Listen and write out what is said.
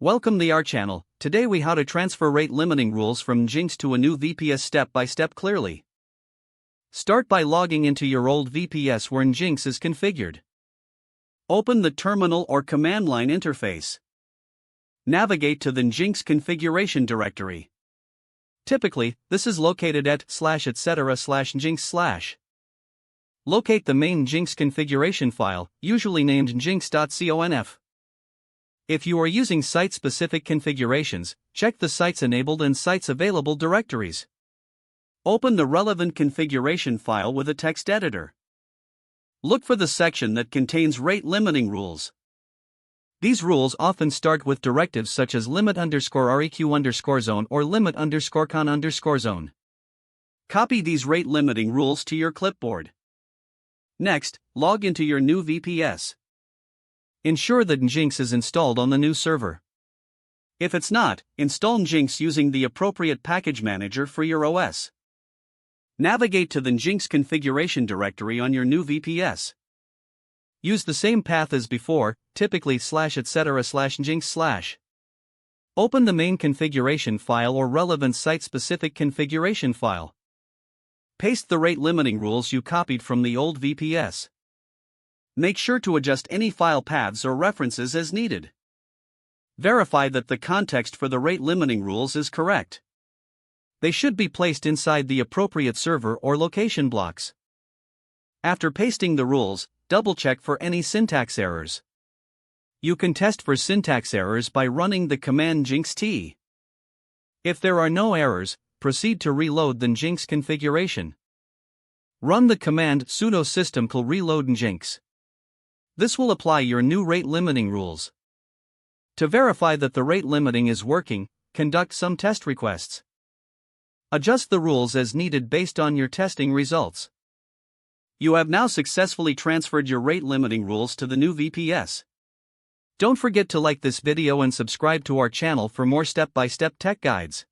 Welcome to our channel. Today we how to transfer rate limiting rules from Nginx to a new VPS step by step clearly. Start by logging into your old VPS where Nginx is configured. Open the terminal or command line interface. Navigate to the Nginx configuration directory. Typically, this is located at /etc/nginx/. Locate the main Nginx configuration file, usually named nginx.conf. If you are using site-specific configurations, check the Sites Enabled and Sites Available directories. Open the relevant configuration file with a text editor. Look for the section that contains rate limiting rules. These rules often start with directives such as limit_req_zone or limit_con_zone. Copy these rate limiting rules to your clipboard. Next, log into your new VPS. Ensure that Nginx is installed on the new server. If it's not, install Nginx using the appropriate package manager for your OS. Navigate to the Nginx configuration directory on your new VPS. Use the same path as before, typically /etc/nginx/. Open the main configuration file or relevant site-specific configuration file. Paste the rate limiting rules you copied from the old VPS. Make sure to adjust any file paths or references as needed. Verify that the context for the rate limiting rules is correct. They should be placed inside the appropriate server or location blocks. After pasting the rules, double-check for any syntax errors. You can test for syntax errors by running the command nginxt. If there are no errors, proceed to reload the Nginx configuration. Run the command sudo systemcll reload nginx. This will apply your new rate limiting rules. To verify that the rate limiting is working, conduct some test requests. Adjust the rules as needed based on your testing results. You have now successfully transferred your rate limiting rules to the new VPS. Don't forget to like this video and subscribe to our channel for more step-by-step tech guides.